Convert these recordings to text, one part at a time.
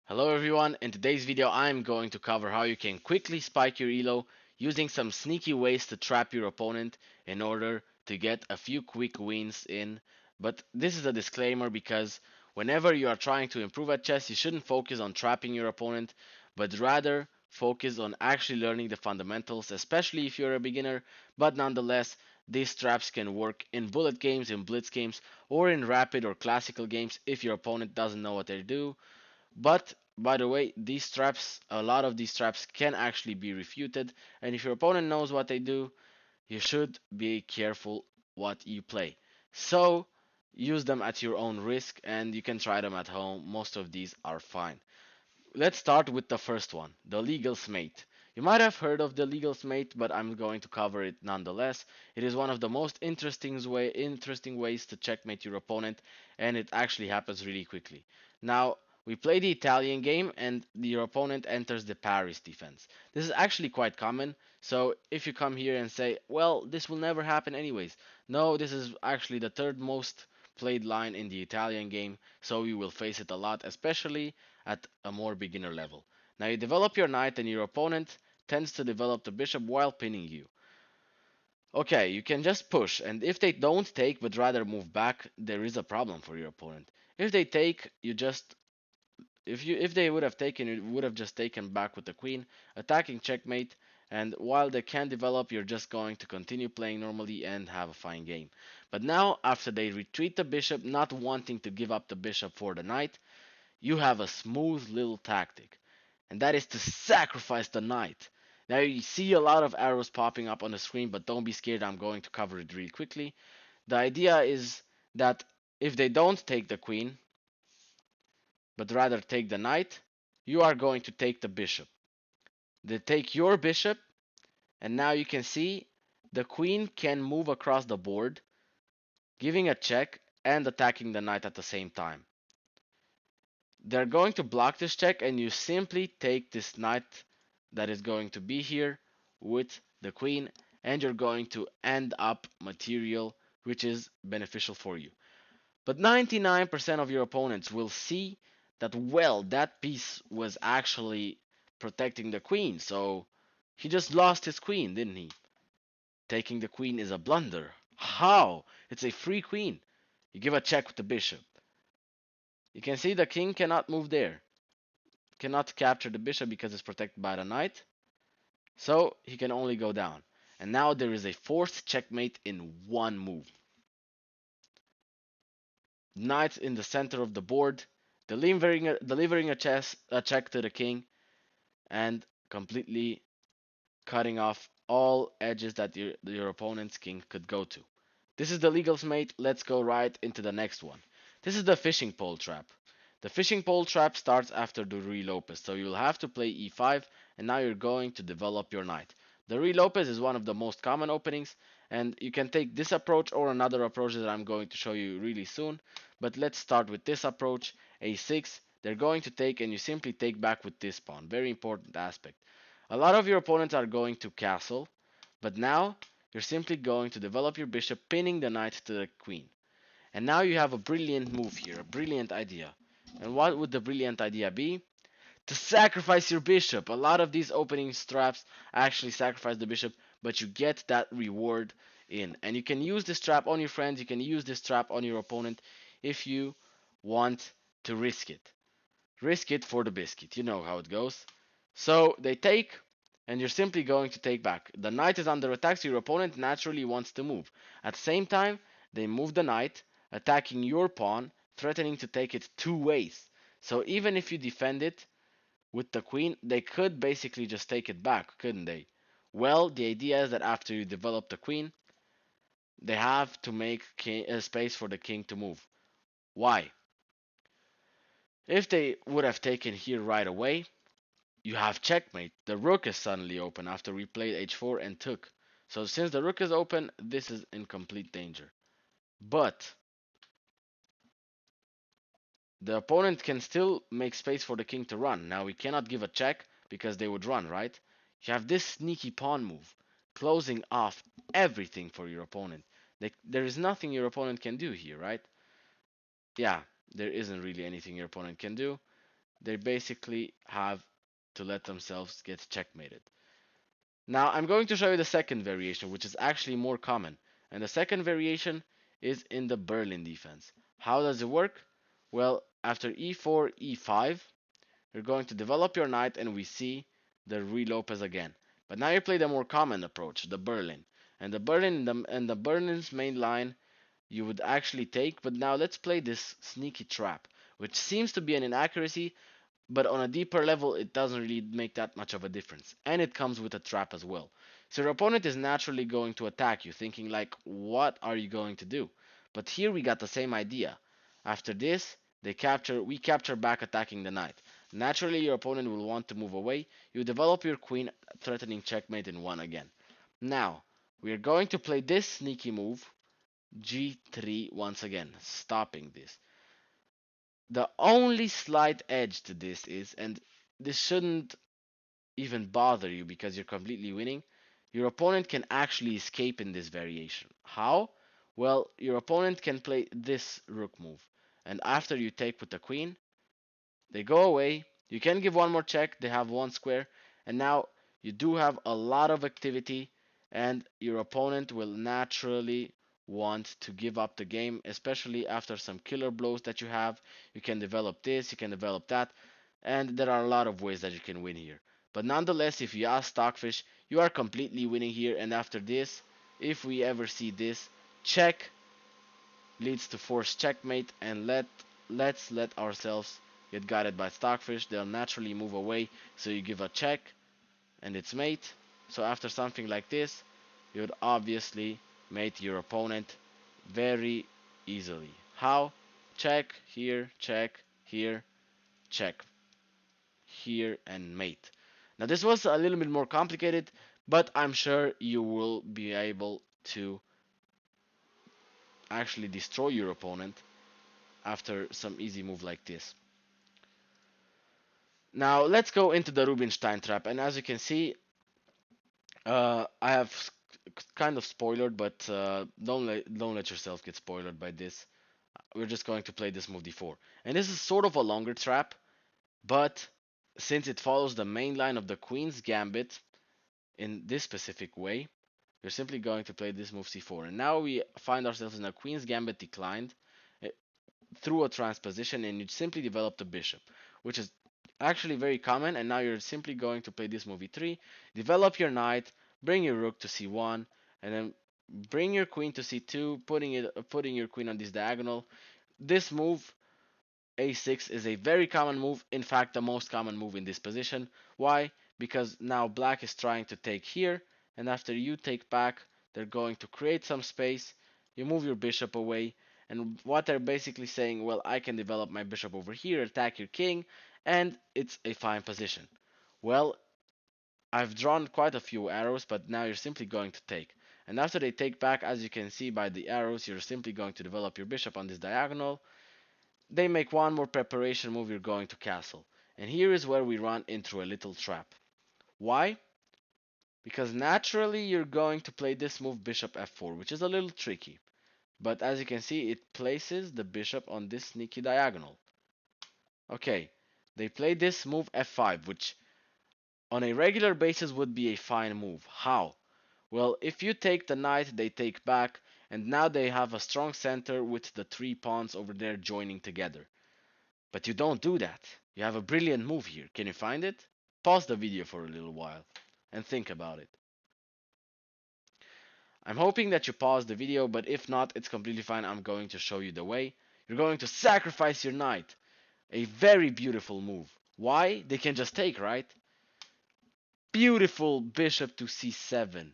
Hello everyone, in today's video I'm going to cover how you can quickly spike your elo using some sneaky ways to trap your opponent in order to get a few quick wins in. But this is a disclaimer because whenever you are trying to improve at chess, you shouldn't focus on trapping your opponent, but rather focus on actually learning the fundamentals, especially if you're a beginner. But nonetheless, these traps can work in bullet games, in blitz games, or in rapid or classical games if your opponent doesn't know what they do. But by the way, these traps, a lot of these traps can actually be refuted, and if your opponent knows what they do, you should be careful what you play. So use them at your own risk, and you can try them at home. Most of these are fine. Let's start with the first one, the legal's mate. You might have heard of the legal's mate, but I'm going to cover it nonetheless. It is one of the most interesting ways to checkmate your opponent, and it actually happens really quickly. Now, we play the Italian game, and your opponent enters the Paris defense. This is actually quite common, so if you come here and say, well, this will never happen anyways. No, this is actually the third most played line in the Italian game, so you will face it a lot, especially at a more beginner level. Now you develop your knight and your opponent tends to develop the bishop while pinning you. Okay, you can just push, and if they don't take but rather move back, there is a problem for your opponent. If they take, you just if they would have taken, you would have just taken back with the queen, attacking checkmate, and while they can develop, you're just going to continue playing normally and have a fine game. But now, after they retreat the bishop, not wanting to give up the bishop for the knight, you have a smooth little tactic, and that is to sacrifice the knight. Now you see a lot of arrows popping up on the screen, but don't be scared, I'm going to cover it really quickly. The idea is that if they don't take the queen, but rather take the knight, you are going to take the bishop. They take your bishop, and now you can see the queen can move across the board, giving a check and attacking the knight at the same time. They're going to block this check, and you simply take this knight that is going to be here with the queen, and you're going to end up material which is beneficial for you. But 99% of your opponents will see that, well, that piece was actually protecting the queen, so he just lost his queen, didn't he? Taking the queen is a blunder. How? It's a free queen. You give a check with the bishop. You can see the king cannot move there, cannot capture the bishop because it's protected by the knight, so he can only go down. And now there is a fourth checkmate in one move. Knight in the center of the board, delivering a check to the king, and completely cutting off all edges that your opponent's king could go to. This is the legal's mate. Let's go right into the next one. This is the fishing pole trap. The fishing pole trap starts after the Ruy Lopez, so you'll have to play e5, and now you're going to develop your knight. The Ruy Lopez is one of the most common openings, and you can take this approach or another approach that I'm going to show you really soon. But let's start with this approach, a6. They're going to take, and you simply take back with this pawn. Very important aspect. A lot of your opponents are going to castle, but now you're simply going to develop your bishop, pinning the knight to the queen. And now you have a brilliant move here, a brilliant idea. And what would the brilliant idea be? To sacrifice your bishop. A lot of these opening traps actually sacrifice the bishop, but you get that reward in. And you can use this trap on your friends, you can use this trap on your opponent if you want to risk it. Risk it for the biscuit. You know how it goes. So they take, and you're simply going to take back. The knight is under attack, so your opponent naturally wants to move. At the same time, they move the knight, attacking your pawn, threatening to take it two ways. So even if you defend it with the queen, they could basically just take it back, couldn't they? Well, the idea is that after you develop the queen, they have to make space for the king to move. Why? If they would have taken here right away, you have checkmate. The rook is suddenly open after we played h4 and took. So since the rook is open, this is in complete danger. But the opponent can still make space for the king to run. Now we cannot give a check because they would run, right? You have this sneaky pawn move, closing off everything for your opponent. There is nothing your opponent can do here, right? Yeah, there isn't really anything your opponent can do. they basically have to let themselves get checkmated. Now I'm going to show you the second variation, which is actually more common. And the second variation is in the Berlin defense. How does it work? Well, after e4, e5, you're going to develop your knight, and we see the Ruy Lopez again. But now you play the more common approach, the Berlin. And the Berlin's main line you would actually take, but now let's play this sneaky trap, which seems to be an inaccuracy, but on a deeper level, it doesn't really make that much of a difference. And it comes with a trap as well. So your opponent is naturally going to attack you, thinking like, what are you going to do? But here we got the same idea. After this, we capture back attacking the knight. Naturally, your opponent will want to move away. You develop your queen, threatening checkmate in one again. Now, we are going to play this sneaky move, g3 once again, stopping this. The only slight edge to this is, and this shouldn't even bother you because you're completely winning, your opponent can actually escape in this variation. How? Well, your opponent can play this rook move, and after you take with the queen, they go away. You can give one more check, they have one square, and now you do have a lot of activity, and your opponent will naturally want to give up the game, especially after some killer blows that you have. You can develop this, you can develop that, and there are a lot of ways that you can win here. But nonetheless, if you ask Stockfish, you are completely winning here, and after this, if we ever see this, check leads to forced checkmate, and let's let ourselves get guided by Stockfish. They'll naturally move away, so you give a check, and it's mate. So after something like this, you would obviously mate your opponent very easily. How? Check here, check here, and mate. Now this was a little bit more complicated, but I'm sure you will be able to actually destroy your opponent after some easy move like this. Now let's go into the Rubinstein Trap, and as you can see, I have kind of spoiled, but don't let yourself get spoiled by this. We're just going to play this move d4, and this is sort of a longer trap, but since it follows the main line of the Queen's Gambit in this specific way, we're simply going to play this move c4, and now we find ourselves in a Queen's Gambit declined through a transposition, and you simply develop the bishop, which is actually very common. And now you're simply going to play this move e3, develop your knight, bring your rook to c1, and then bring your queen to c2, putting your queen on this diagonal. This move a6 is a very common move, in fact the most common move in this position. Why? Because now black is trying to take here, and after you take back, they're going to create some space. You move your bishop away, and what they're basically saying, well, I can develop my bishop over here, attack your king, and it's a fine position. Well, I've drawn quite a few arrows, but now you're simply going to take. And after they take back, as you can see by the arrows, you're simply going to develop your bishop on this diagonal. They make one more preparation move, you're going to castle. And here is where we run into a little trap. Why? Because naturally you're going to play this move bishop f4, which is a little tricky. But as you can see, it places the bishop on this sneaky diagonal. Okay, they play this move f5, which on a regular basis would be a fine move. How? Well, if you take the knight, they take back, and now they have a strong center with the three pawns over there joining together. But you don't do that. You have a brilliant move here. Can you find it? Pause the video for a little while and think about it. I'm hoping that you paused the video, but if not, it's completely fine. I'm going to show you the way. You're going to sacrifice your knight. A very beautiful move. Why? They can just take, right? Beautiful bishop to c7.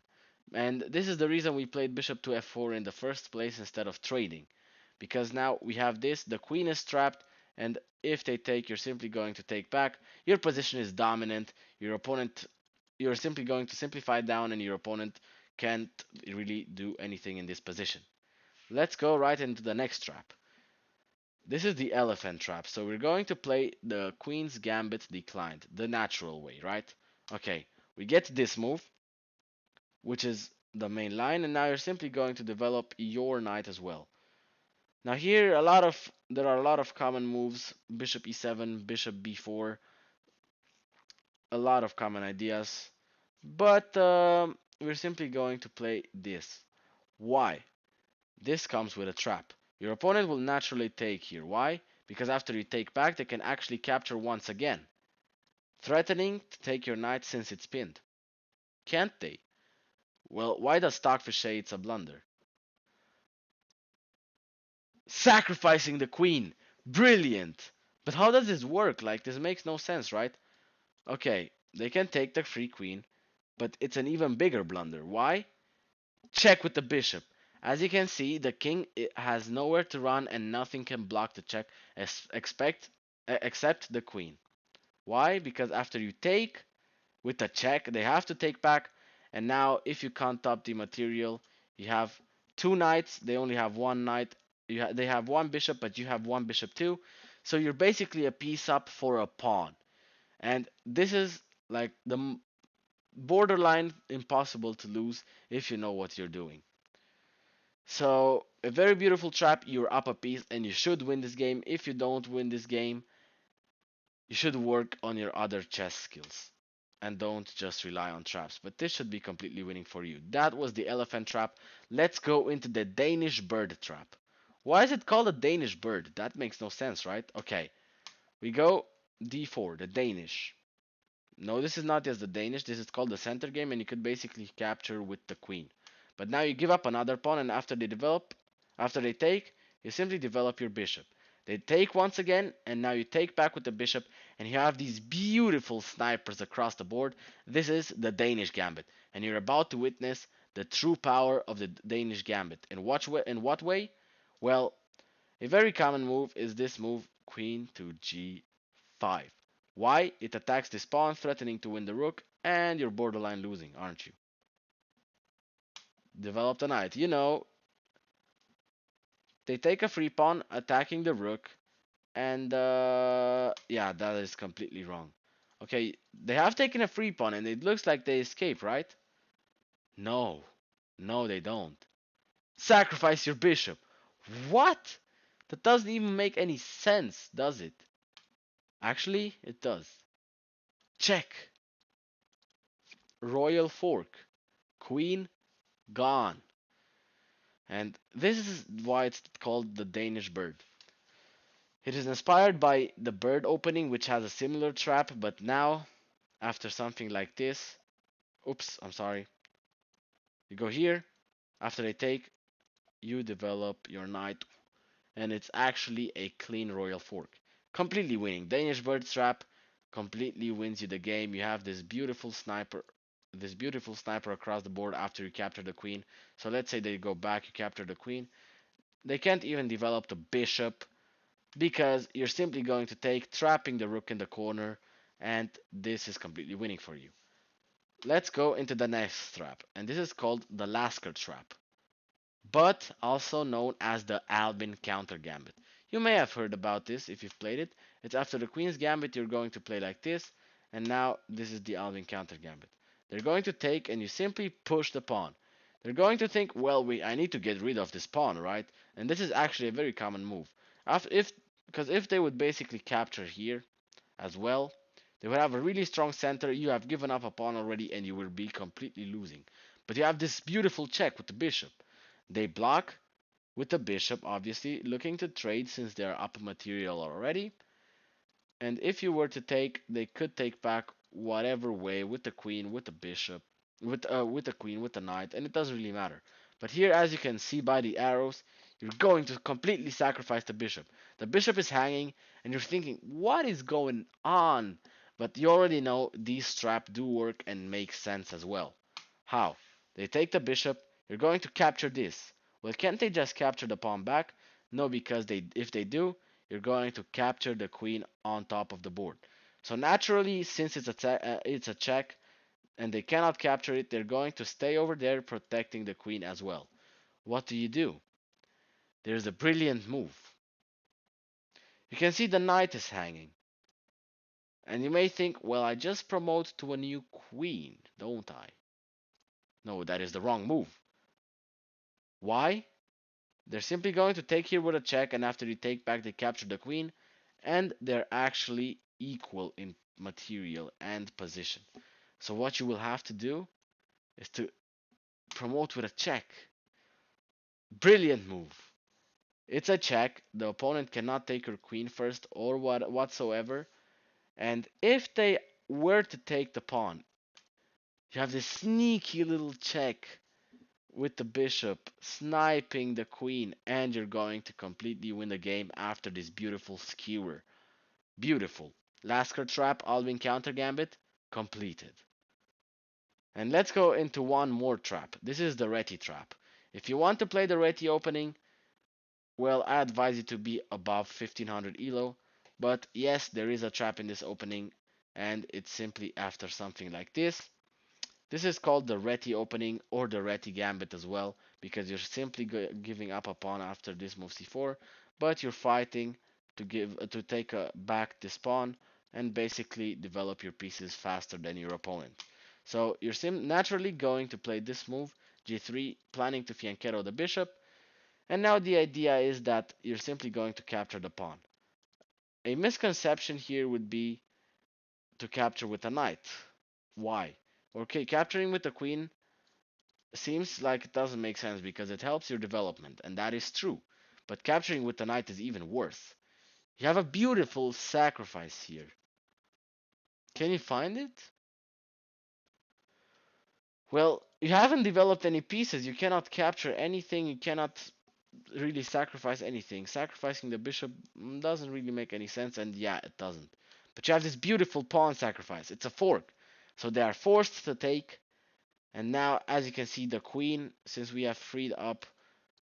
And this is the reason we played bishop to f4 in the first place instead of trading. Because now we have this, the queen is trapped, and if they take, you're simply going to take back. Your position is dominant. Your opponent, you're simply going to simplify down, and your opponent can't really do anything in this position. Let's go right into the next trap. This is the elephant trap. So we're going to play the queen's gambit declined, the natural way, right? Okay, we get this move, which is the main line, and now you're simply going to develop your knight as well. Now here there are a lot of common moves. Bishop e7, bishop b4, a lot of common ideas. But we're simply going to play this. Why? This comes with a trap. Your opponent will naturally take here. Why? Because after you take back, they can actually capture once again, threatening to take your knight since it's pinned. Can't they? Well, why does Stockfish say it's a blunder? Sacrificing the queen. Brilliant. But how does this work? Like, this makes no sense, right? Okay, they can take the free queen, but it's an even bigger blunder. Why? Check with the bishop. As you can see, the king has nowhere to run and nothing can block the check except the queen. Why? Because after you take with the check, they have to take back. And now, if you count up the material, you have two knights. They only have one knight. They have one bishop, but you have one bishop too. So you're basically a piece up for a pawn. And this is like the borderline impossible to lose if you know what you're doing. So, a very beautiful trap. You're up a piece and you should win this game. If you don't win this game, you should work on your other chess skills and don't just rely on traps. But this should be completely winning for you. That was the elephant trap. Let's go into the Danish bird trap. Why is it called a Danish bird? That makes no sense, right? Okay, we go d4, the Danish. No, this is not just the Danish. This is called the center game, and you could basically capture with the queen. But now you give up another pawn, and after they take, you simply develop your bishop. They take once again, and now you take back with the bishop, and you have these beautiful snipers across the board. This is the Danish gambit, and you're about to witness the true power of the Danish gambit. In what way? Well, a very common move is this move, queen to g5. Why? It attacks this pawn, threatening to win the rook, and you're borderline losing, aren't you? Develop the knight. You know, they take a free pawn, attacking the rook, and yeah, that is completely wrong. Okay, they have taken a free pawn, and it looks like they escape, right? No, no, they don't. Sacrifice your bishop. What? That doesn't even make any sense, does it? Actually, it does. Check. Royal fork. Queen gone. And this is why it's called the Danish bird. It is inspired by the bird opening, which has a similar trap, but now, after something like this, oops, I'm sorry, you go here, after they take, you develop your knight, and it's actually a clean royal fork. Completely winning. Danish bird trap completely wins you the game. You have this beautiful sniper across the board after you capture the queen. So let's say they go back, you capture the queen. They can't even develop the bishop because you're simply going to take, trapping the rook in the corner, and this is completely winning for you. Let's go into the next trap, and this is called the Lasker Trap, but also known as the Albin counter gambit. You may have heard about this if you've played it. It's after the queen's gambit, you're going to play like this, and now this is the Albin counter gambit. They're going to take, and you simply push the pawn. They're going to think, well, I need to get rid of this pawn, right? And this is actually a very common move. Because if they would basically capture here as well, they would have a really strong center. You have given up a pawn already, and you will be completely losing. But you have this beautiful check with the bishop. They block with the bishop, obviously, looking to trade since they're up material already. And if you were to take, they could take back whatever way with the queen, with the bishop, with the queen, with the knight, and it doesn't really matter. But here, as you can see by the arrows, you're going to completely sacrifice the bishop. The bishop is hanging, and you're thinking, what is going on? But you already know these traps do work and make sense as well. How? They take the bishop, you're going to capture this. Well, can't they just capture the pawn back? No, because if they do, you're going to capture the queen on top of the board. So naturally, since it's a check and they cannot capture it, they're going to stay over there protecting the queen as well. What do? There's a brilliant move. You can see the knight is hanging. And you may think, well, I just promote to a new queen, don't I? No, that is the wrong move. Why? They're simply going to take here with a check, and after you take back, they capture the queen, and they're actually equal in material and position. So what you will have to do is to promote with a check. Brilliant move. It's a check. The opponent cannot take your queen first or whatsoever. And if they were to take the pawn, you have this sneaky little check with the bishop sniping the queen, and you're going to completely win the game after this beautiful skewer. Beautiful. Lasker Trap, Alvin counter gambit, completed. And let's go into one more trap. This is the Reti Trap. If you want to play the Reti opening, well, I advise you to be above 1500 elo. But yes, there is a trap in this opening, and it's simply after something like this. This is called the Reti opening or the Reti gambit as well, because you're simply giving up a pawn after this move c4, but you're fighting to take back this pawn and basically develop your pieces faster than your opponent. So you're naturally going to play this move, g3, planning to fianchetto the bishop, and now the idea is that you're simply going to capture the pawn. A misconception here would be to capture with a knight. Why? Okay, capturing with the queen seems like it doesn't make sense because it helps your development, and that is true. But capturing with the knight is even worse. You have a beautiful sacrifice here. Can you find it? Well, you haven't developed any pieces. You cannot capture anything. You cannot really sacrifice anything. Sacrificing the bishop doesn't really make any sense, and yeah, it doesn't. But you have this beautiful pawn sacrifice. It's a fork. So they are forced to take. And now, as you can see, the queen, since we have freed up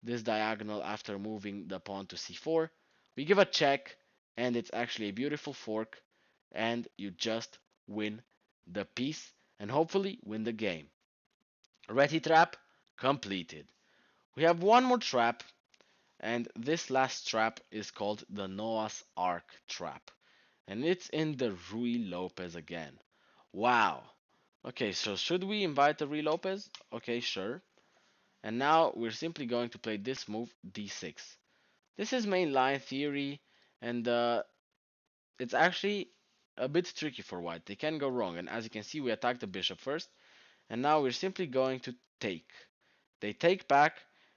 this diagonal after moving the pawn to c4, we give a check, and it's actually a beautiful fork, and you just win the piece and hopefully win the game. Reti trap completed. We have one more trap, and this last trap is called the Noah's Ark Trap. And it's in the Rui Lopez again. Wow. Okay, so should we invite the Rui Lopez? Okay, sure. And now we're simply going to play this move, d6. This is main line theory, and it's actually a bit tricky for white. They can go wrong, and as you can see, we attack the bishop first, and now we're simply going to take. They take back,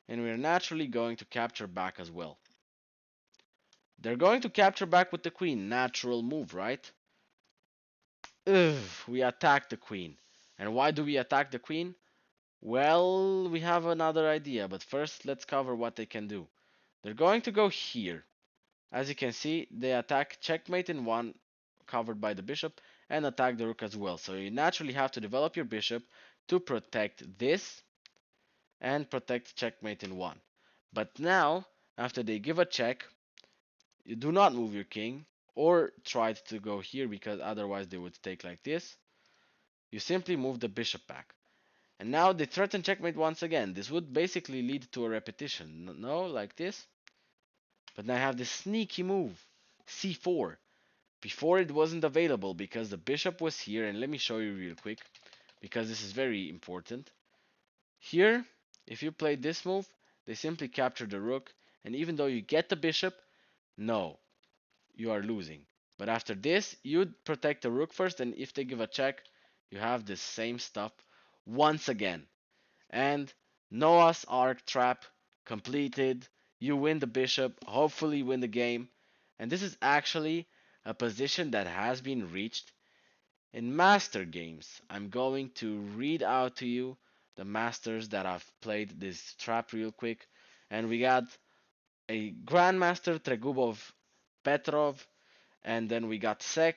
and we're naturally going to capture back as well. They're going to capture back with the queen. Natural move, right? Ugh, we attack the queen. And why do we attack the queen? Well, we have another idea, but first let's cover what they can do. They're going to go here. As you can see, they attack checkmate in one, covered by the bishop, and attack the rook as well. So you naturally have to develop your bishop to protect this and protect checkmate in one. But now, after they give a check, you do not move your king or try to go here because otherwise they would take like this. You simply move the bishop back. And now they threaten checkmate once again. This would basically lead to a repetition. No, like this. But now I have this sneaky move, c4. Before it wasn't available because the bishop was here. And let me show you real quick because this is very important. Here, if you play this move, they simply capture the rook. And even though you get the bishop, no, you are losing. But after this, you'd protect the rook first, and if they give a check, you have the same stuff once again. And Noah's Ark Trap completed. You win the bishop, hopefully win the game. And this is actually a position that has been reached in master games. I'm going to read out to you the masters that have played this trap real quick. And we got a Grandmaster Tregubov Petrov, and then we got Sek,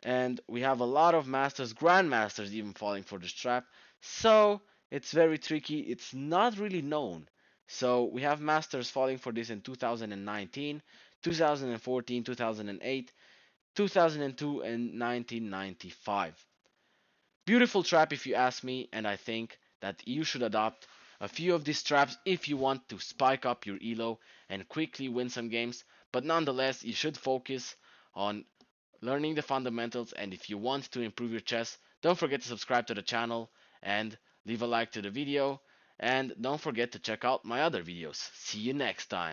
and we have a lot of masters, grandmasters even falling for this trap. So it's very tricky. It's not really known. So we have masters falling for this in 2019, 2014, 2008, 2002, and 1995. Beautiful trap if you ask me, and I think that you should adopt a few of these traps if you want to spike up your elo and quickly win some games. But nonetheless, you should focus on learning the fundamentals, and if you want to improve your chess, don't forget to subscribe to the channel and leave a like to the video. and don't forget to check out my other videos. See you next time.